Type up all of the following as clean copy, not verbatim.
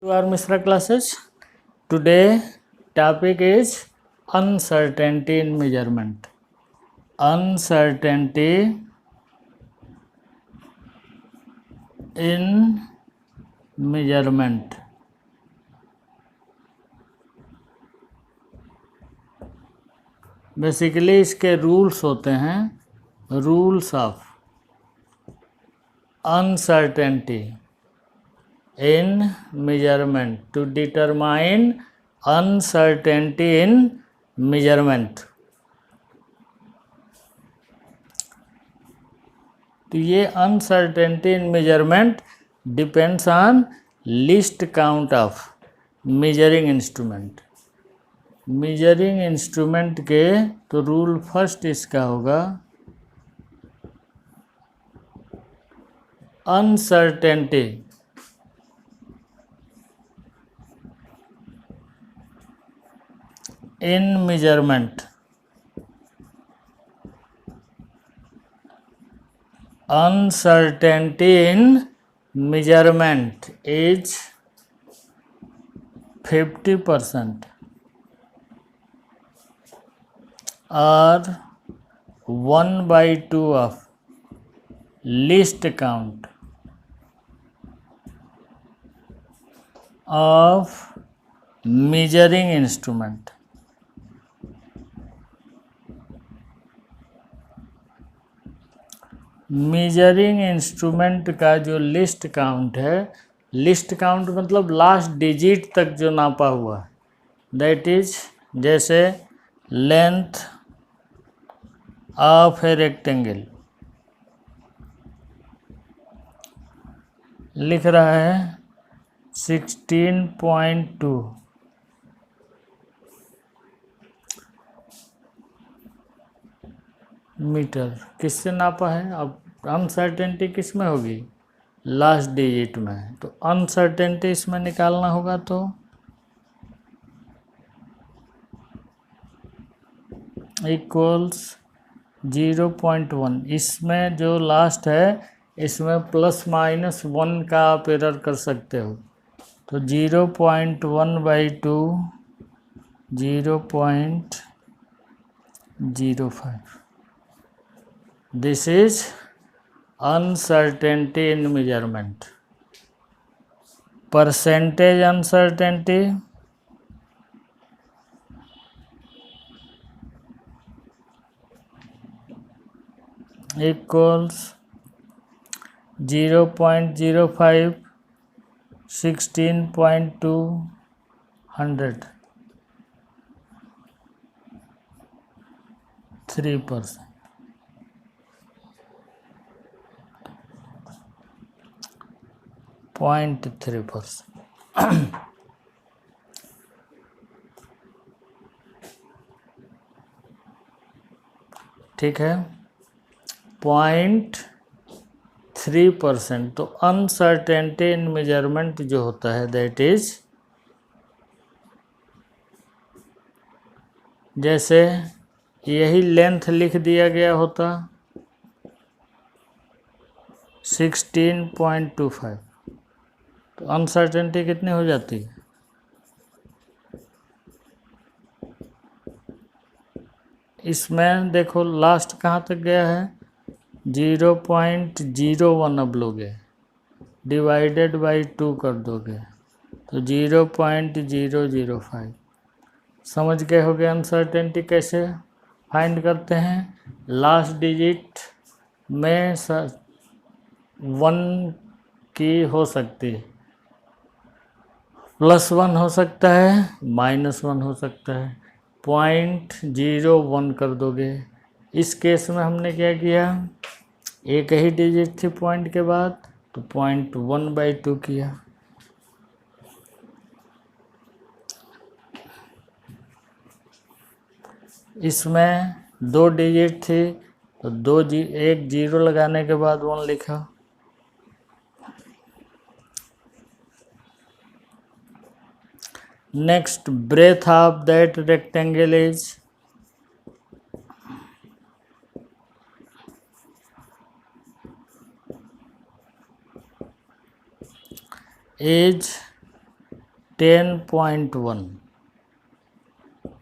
To our Misra classes. Today topic is uncertainty in measurement. Uncertainty in measurement. Basically इसके rules होते हैं, rules of uncertainty in measurement, to determine uncertainty in measurement. तो ये uncertainty in measurement depends on least count of measuring instrument. measuring instrument के तो rule first इसका होगा uncertainty in measurement. Uncertainty in measurement is 50% or 1/2 of least count of measuring instrument. Measuring instrument का जो list count है, list count मतलब last digit तक जो नापा हुआ है, दैट इज जैसे लेंथ ऑफ ए रेक्टेंगल लिख रहा है 16.2 मीटर। किससे नापा है? अब अनसर्टेनिटी किस में होगी? लास्ट डिजिट में। तो अनसर्टेनिटी इसमें निकालना होगा तो इक्वल्स 0.1। इसमें जो लास्ट है इसमें प्लस माइनस 1 का आप एरर कर सकते हो, तो 0.1/2 0.05। This is uncertainty in measurement. Percentage uncertainty equals 0.05 16.2 100 3%। .3%। ठीक है, 0.3%। तो अनसर्टेनिटी इन मेजरमेंट जो होता है दैट इज जैसे यही लेंथ लिख दिया गया होता 16.25, तो अनसर्टेनिटी कितनी हो जाती है? इसमें देखो लास्ट कहाँ तक गया है? 0.01 अब लोगे डिवाइडेड बाई 2 कर दोगे तो 0.005। समझ गए होगे अनसर्टेनिटी कैसे फाइंड करते हैं? लास्ट डिजिट में 1 की हो सकती है, +1 हो सकता है, -1 हो सकता है, 0.01 कर दोगे। इस केस में हमने क्या किया? एक ही डिजिट थी पॉइंट के बाद, तो 0.1/2 किया। इसमें 2 डिजिट थी तो एक 0 लगाने के बाद 1 लिखा। Next, breadth of that rectangle is 10.1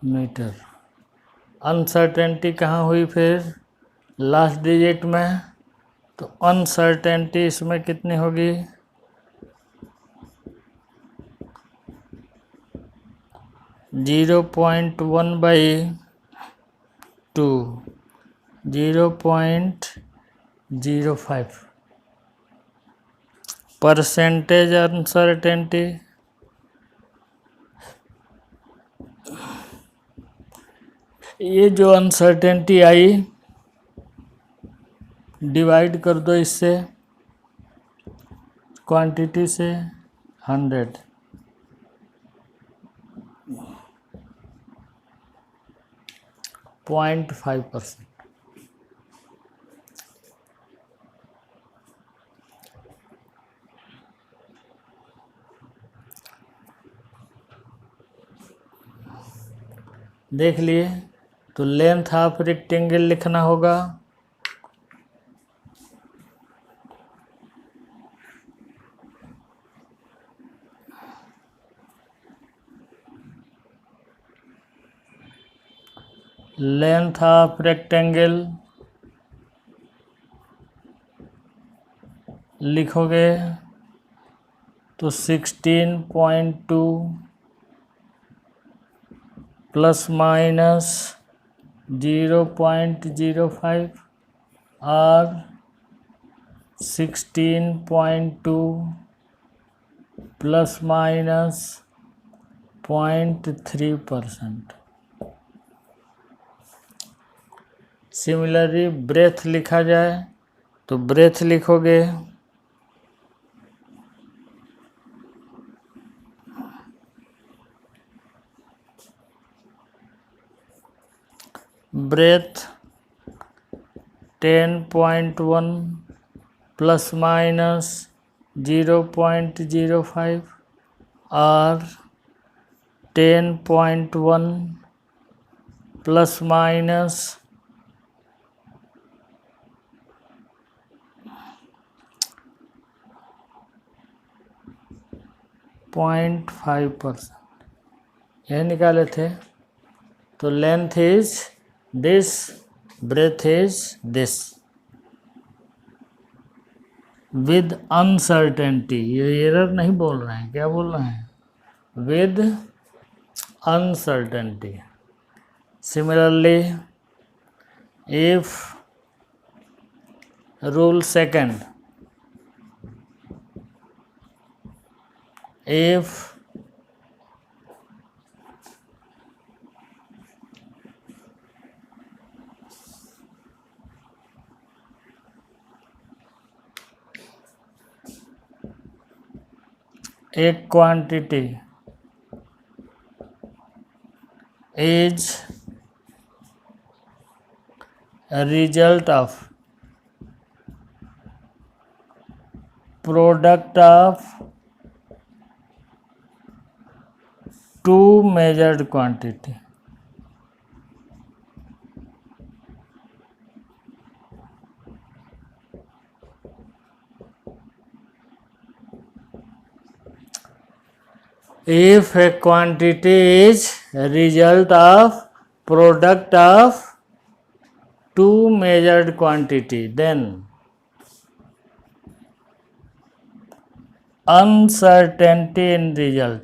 metre. Uncertainty कहाँ हुई फिर? लास्ट डिजिट में। तो अनसर्टेनिटी इसमें कितनी होगी? 0.1/2, 0.05 परसेंटेज अनसर्टेनिटी। ये जो अनसर्टेनिटी आई डिवाइड कर दो इससे, क्वांटिटी से 100, 0.5%। देख लिए? तो लेंथ ऑफ रेक्टेंगल लिखना होगा लेंथ ऑफ रेक्टेंगल लिखोगे तो 16.2 प्लस माइनस 0.05 और 16.2 प्लस माइनस 0.3%। सिमिलरली ब्रेथ लिखा जाए तो ब्रेथ लिखोगे ब्रेथ 10.1 प्लस माइनस 0.05 और 10.1 प्लस माइनस 0.5%, यह निकाले थे। तो length is this, breadth is this. With uncertainty, ये एरर नहीं बोल रहे हैं, क्या बोल रहे हैं? With uncertainty. Similarly if rule second, if a quantity is a result of product of two measured quantity, if a quantity is a result of product of two measured quantity, then uncertainty in result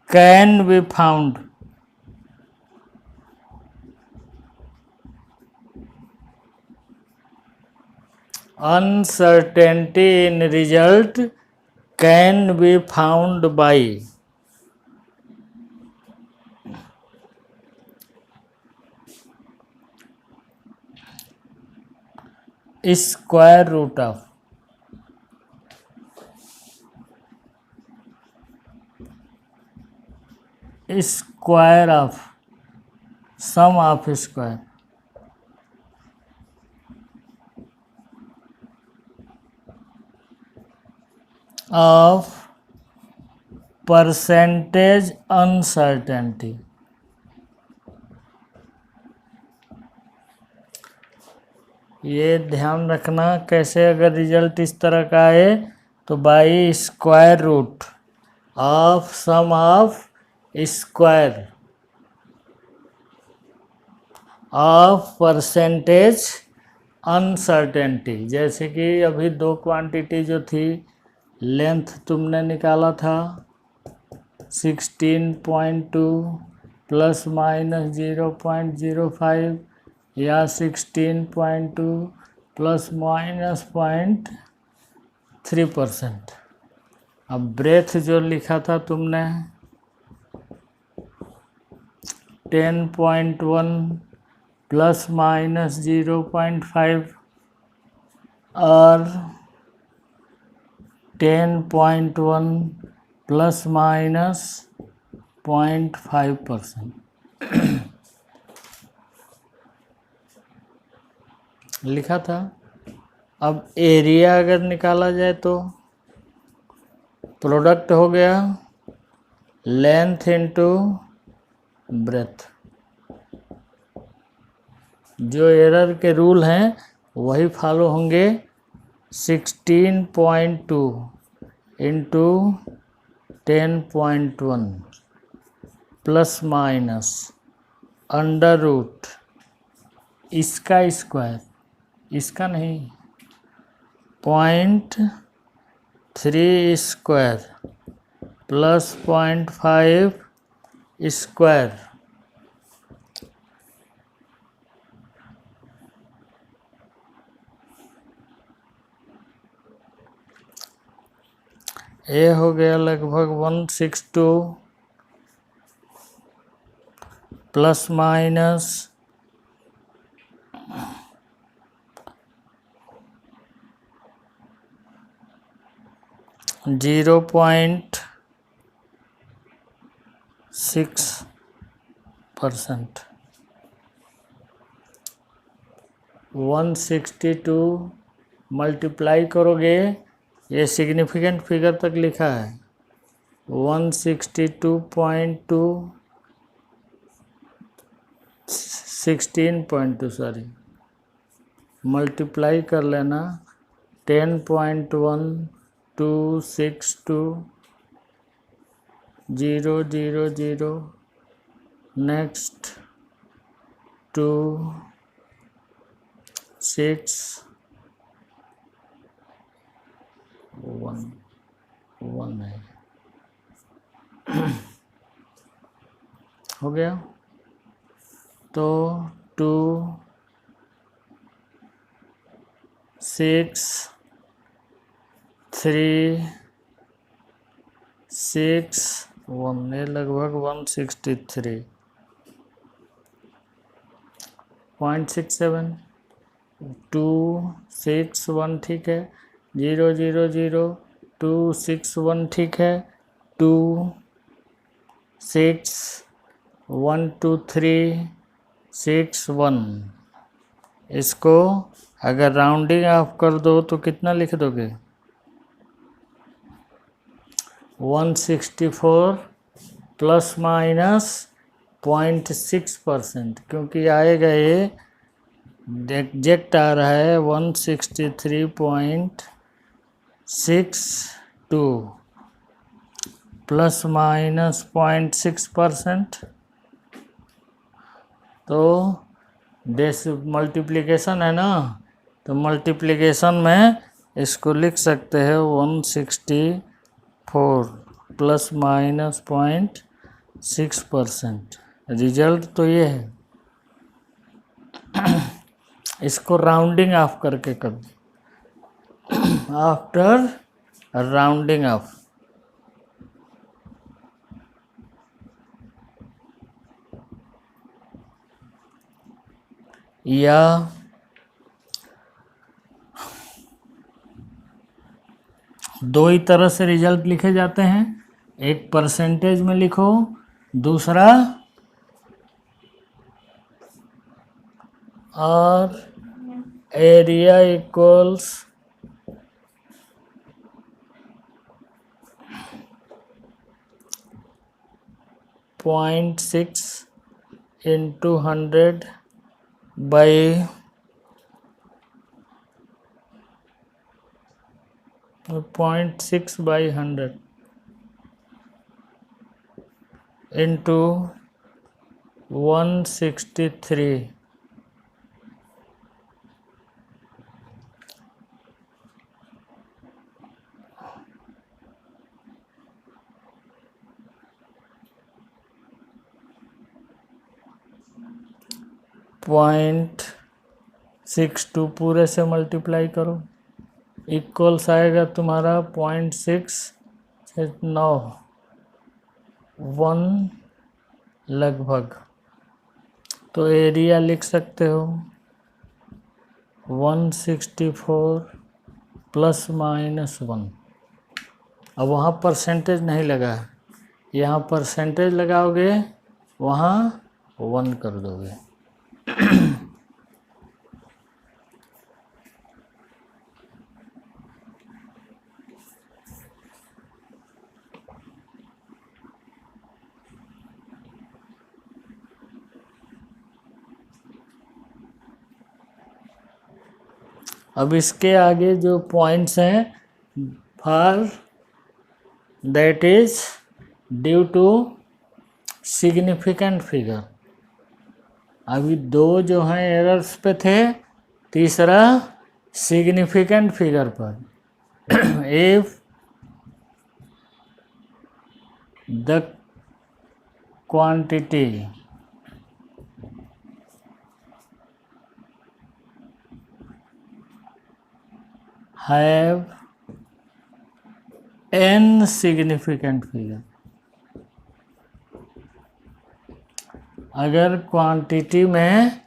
can be found uncertainty in result can be found by square root of square of sum of square of percentage uncertainty ये ध्यान रखना, कैसे अगर result इस तरह का आए तो by square root of sum of square of percentage uncertainty. जैसे कि अभी दो क्वांटिटी जो थी, लेंथ तुमने निकाला था 16.2 प्लस माइनस 0.05 या 16.2 प्लस माइनस 0.3%। अब ब्रेथ जो लिखा था तुमने 10.1 प्लस माइनस 0.5 और 10.1 प्लस माइनस 0.5% लिखा था। अब एरिया अगर निकाला जाए तो प्रोडक्ट हो गया लेंथ इनटू ब्रेथ। जो एरर के रूल हैं वही फॉलो होंगे। 16.2 into 10.1 plus minus under root इसका स्क्वायर, इसका नहीं, 0.3 स्क्वायर प्लस 0.5 स्क्वायर ये हो गया लगभग 162 प्लस माइनस 0.6%। 162 मल्टीप्लाई करोगे, ये सिग्निफिकेंट फिगर तक लिखा है 162.2 16.2 सॉरी, मल्टीप्लाई कर लेना 10.1262 000 नेक्स्ट 2 6 1 1 है। हो गया तो 2 6 3 6 1 ये लगभग 163.67 2 6 1 ठीक है, 0 0 0 2 6 1 ठीक है, 2 6 1 2 3 6 1। इसको अगर राउंडिंग ऑफ कर दो तो कितना लिख दोगे 164 प्लस माइनस 0.6%, क्योंकि आएगा ये एग्जैक्ट आ रहा है 163.62 प्लस माइनस 0.6%। तो डेस मल्टीप्लिकेशन है ना, तो मल्टीप्लिकेशन में इसको लिख सकते हैं 164 प्लस माइनस 0.6%। रिजल्ट तो ये है। इसको राउंडिंग ऑफ करके कर दो। आफ्टर राउंडिंग ऑफ या दो ही तरह से रिजल्ट लिखे जाते हैं, एक परसेंटेज में लिखो, दूसरा और area equals 0.6 into 100 by 0.6/100 into 163 0.62 पूरे से मल्टीप्लाई करो, इक्वल्स आएगा तुम्हारा 0.6 1 लगभग। तो एरिया लिख सकते हो 164 ±1। अब वहाँ परसेंटेज नहीं लगा है, यहाँ परसेंटेज लगाओगे, वहाँ 1 कर दोगे। अब इसके आगे जो पॉइंट्स हैं, for that is due to significant figure. अभी दो जो हैं एरर्स पे थे, तीसरा सिग्निफिकेंट फिगर पर। If the quantity have n significant figure, अगर क्वांटिटी में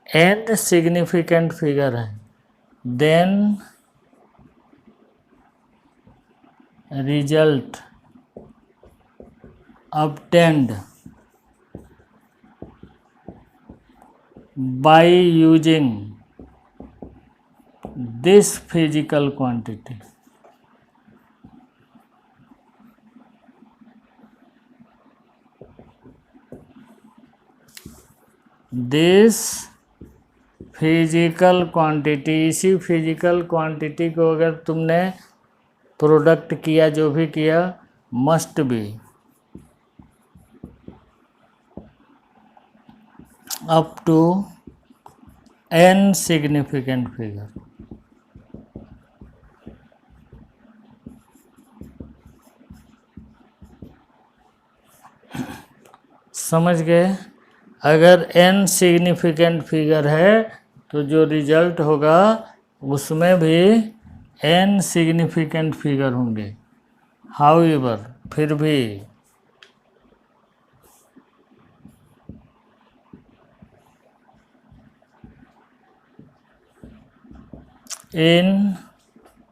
n सिग्निफिकेंट फिगर है, then result obtained by using this physical quantity this physical quantity, इसी फिजिकल क्वांटिटी को अगर तुमने प्रोडक्ट किया, जो भी किया, must be up to n significant figure. समझ गए? अगर n सिग्निफिकेंट फिगर है तो जो रिजल्ट होगा उसमें भी n सिग्निफिकेंट फिगर होंगे। हाउएवर, फिर भी इन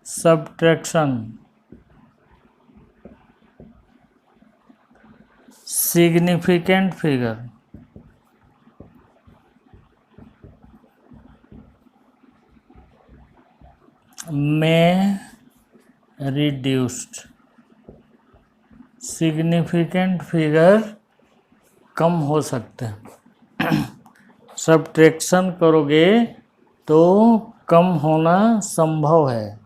सब्ट्रैक्शन सिग्निफिकेंट फिगर में रिड्यूस्ड, सिग्निफिकेंट फिगर कम हो सकते हैं। सब्ट्रैक्शन करोगे तो कम होना संभव है।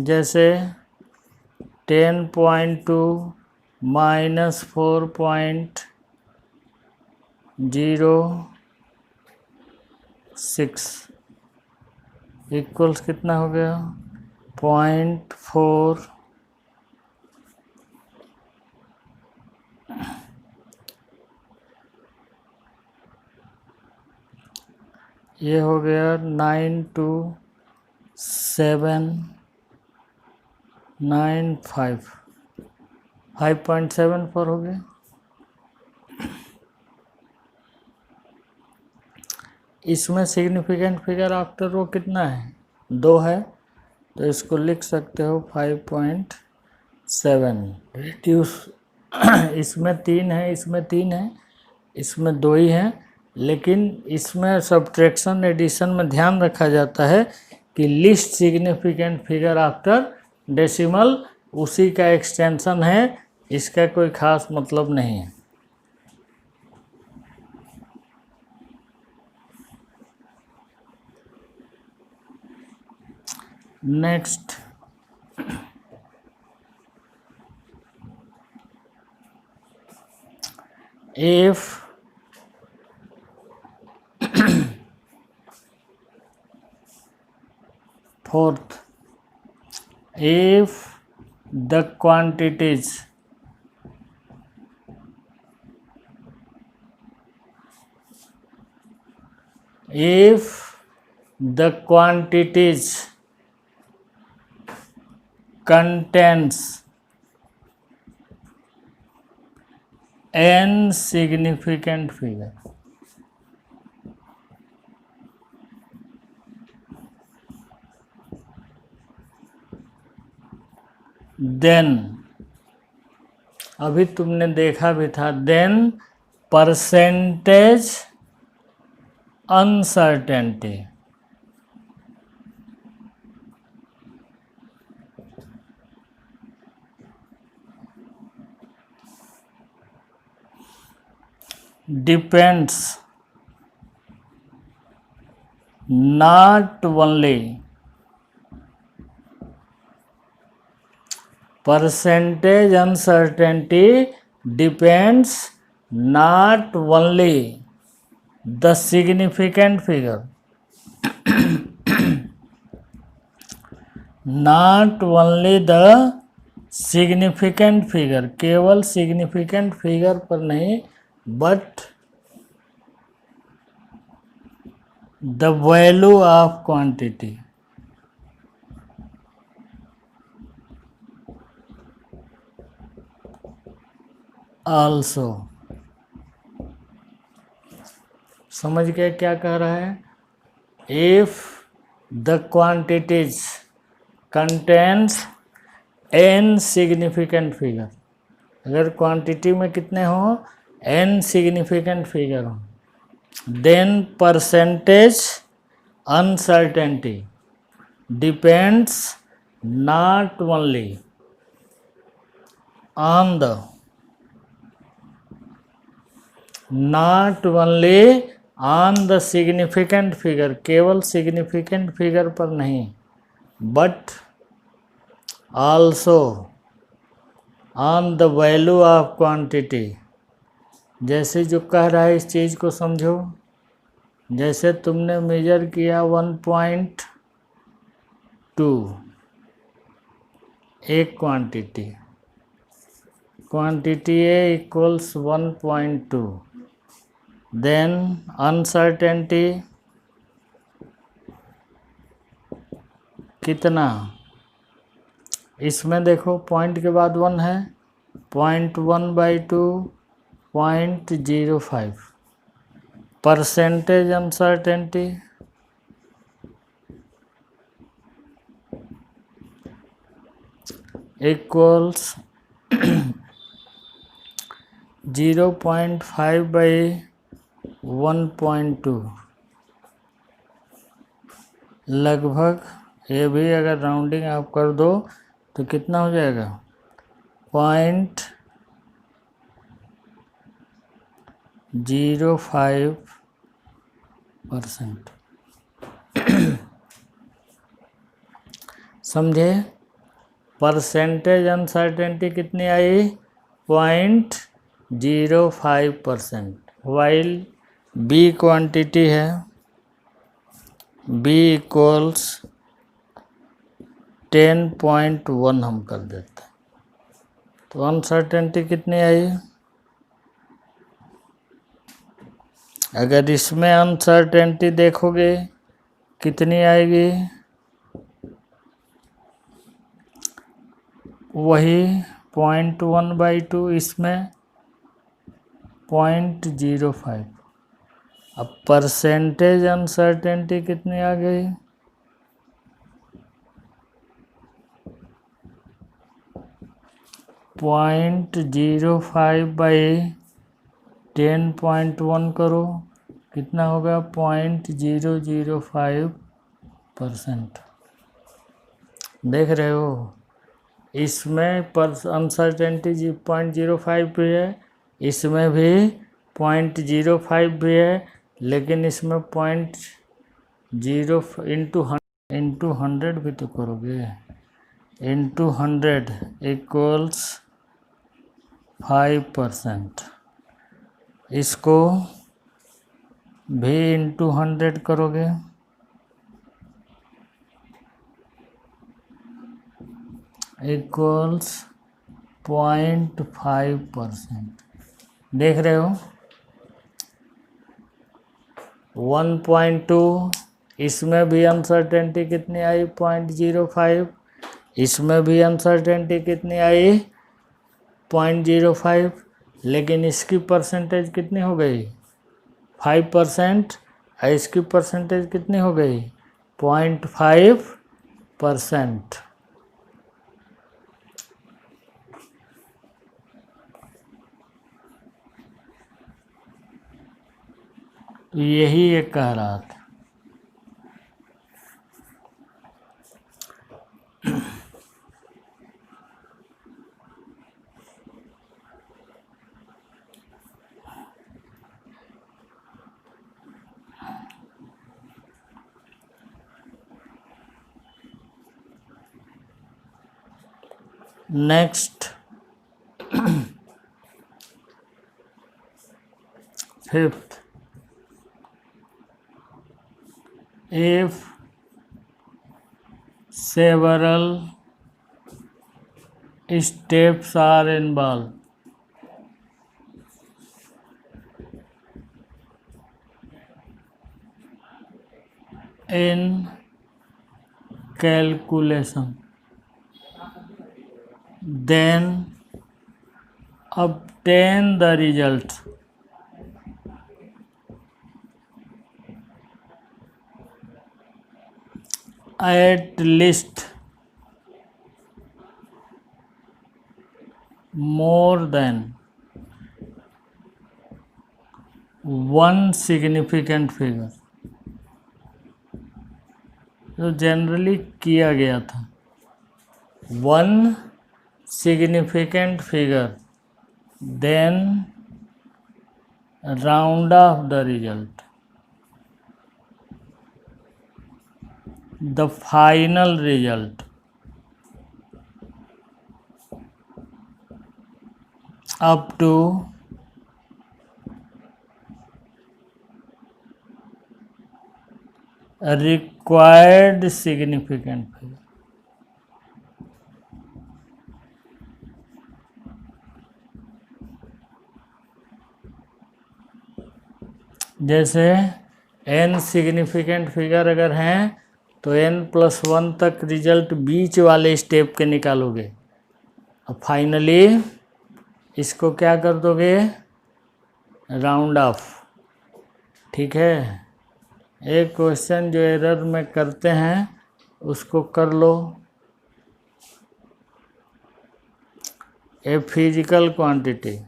जैसे 10.2 -4.06 इक्वल्स कितना हो गया? 0.4। ये हो गया 92795, 5.74 हो गया। इसमें सिग्निफिकेंट फिगर आफ्टर रो कितना है? 2 है, तो इसको लिख सकते हो 5.7 रिड्यूस। इसमें 3 है, इसमें 3 है, इसमें 2 ही है, लेकिन इसमें सब्ट्रैक्शन एडिशन में ध्यान रखा जाता है कि least significant figure after decimal उसी का एक्सटेंशन है, इसका कोई खास मतलब नहीं है। Next, if fourth, if the quantities contains n significant figure, then, अभी तुमने देखा भी था, then percentage uncertainty, depends not only percentage uncertainty depends not only the significant figure, not only the significant figure, केवल significant figure पर नहीं, but the value of quantity, also. समझ गए क्या कह रहा है? If the quantities contains n significant figure, अगर क्वांटिटी में कितने हो, n significant figure हो, then percentage uncertainty depends not only on the significant figure, केवल significant figure पर नहीं, but also on the value of quantity. जैसे जो कह रहा है इस चीज़ को समझो, जैसे तुमने मेजर किया 1.2 एक क्वांटिटी ए इक्वल्स 1.2, देन अनसर्टेनिटी कितना, इसमें देखो पॉइंट के बाद 1 है, 0.1/2 0.05, परसेंटेज अनसर्टेनिटी इक्वल्स 0.5/1.2, लगभग, ये भी अगर राउंडिंग आप कर दो तो कितना हो जाएगा, 0.05%। समझे? परसेंटेज अनसर्टेनिटी कितनी आई, 0.05%, वाइल बी क्वांटिटी है, बी इक्वल्स 10.1 हम कर देते हैं, तो अनसर्टेनिटी कितनी आई, अगर इसमें अनसर्टेनिटी देखोगे कितनी आएगी, वही 0.1/2, इसमें 0.05। अब परसेंटेज अनसर्टेनिटी कितनी आ गई, 0.05/10.1 करो, कितना होगा, 0.005%। देख रहे हो, इसमें पर अनसर्टेनिटी 0.05 भी है, इसमें भी 0.05 भी है, लेकिन इसमें 0.0 × इंटू 100 भी तो करोगे, इंटू 100 इक्वल्स 5%, इसको भी इंटू 100 करोगे, इक्वल्स 0.5%। देख रहे हो 1.2, इसमें भी अनसर्टेनिटी कितनी आई 0.05, इसमें भी अनसर्टेनिटी कितनी आई 0.05, लेकिन इसकी परसेंटेज कितनी हो गई 5%, और इसकी परसेंटेज कितनी हो गई 0.5%। तो यही ये कह रहा था। Next fifth, if several steps are involved, in calculation, then obtain the result at least more than one significant figure। जो जनरली किया गया था, 1 significant figure, then round off the result, the final result up to required significant figure। जैसे n significant figure अगर हैं तो n+1 तक result बीच वाले स्टेप के निकालोगे, और फाइनली इसको क्या कर दोगे राउंड ऑफ। ठीक है, एक क्वेश्चन जो एरर में करते हैं उसको कर लो। A physical quantity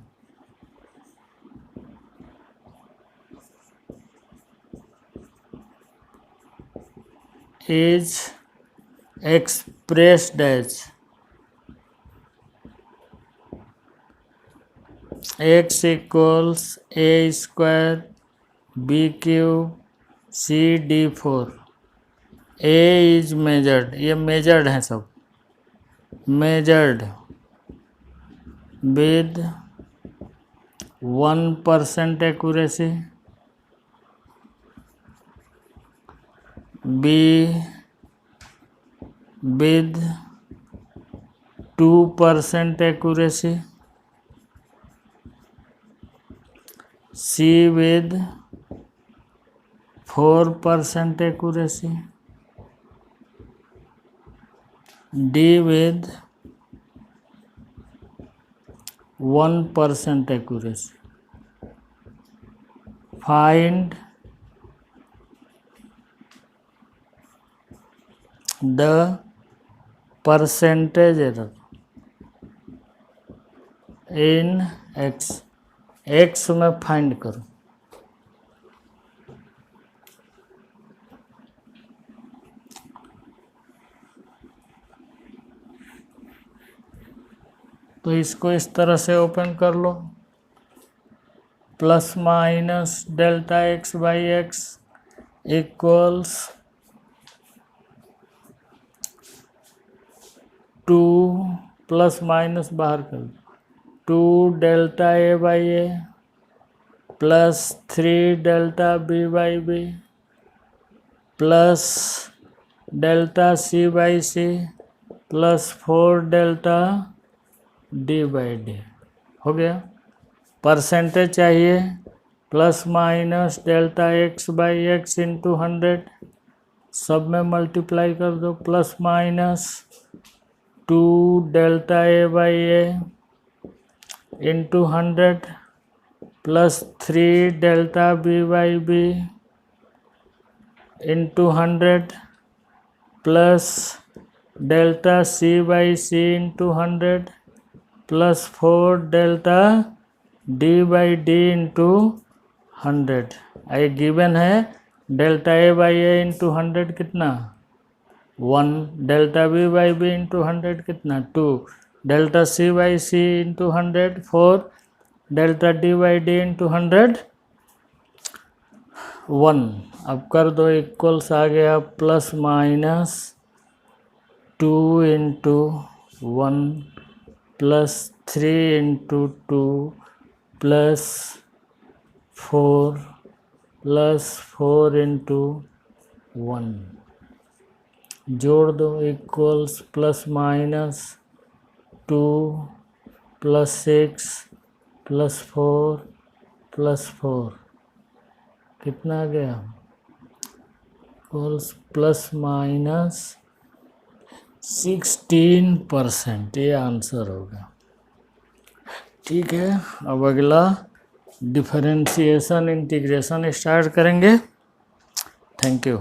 is expressed as x equals a square b cube c d4। a is measured, ये measured हैं सब, measured with 1% accuracy, B with 2% accuracy, C with 4% accuracy, D with 1% accuracy। Find the percentage error in x, x में find करो। तो इसको इस तरह से ओपन कर लो, plus minus delta x by x equals 2 plus minus बाहर कर दो 2 delta A by a plus 3 delta B by b plus delta C by c plus 4 delta D by d. हो गया। परसेंटेज चाहिए plus minus delta x by x into 100, सब में multiply कर दो plus minus 2 delta A by A into 100 plus 3 delta B by B into 100 plus delta C by C into 100 plus 4 delta D by D into 100। ये given है delta A by A into 100 कितना 1, delta B by B into 100 कितना 2, delta C by C into 100 4, delta D by D into 100 1। अब कर दो equals, आ गया plus minus 2 into 1 plus 3 into 2 plus 4 plus 4 into 1। जोड़ दो equals plus minus 2 plus 6 plus 4 plus 4 कितना आ गया इक्वल्स प्लस माइनस 16%। ये आंसर होगा। ठीक है, अब अगला डिफरेंशिएशन इंटीग्रेशन स्टार्ट करेंगे। Thank you.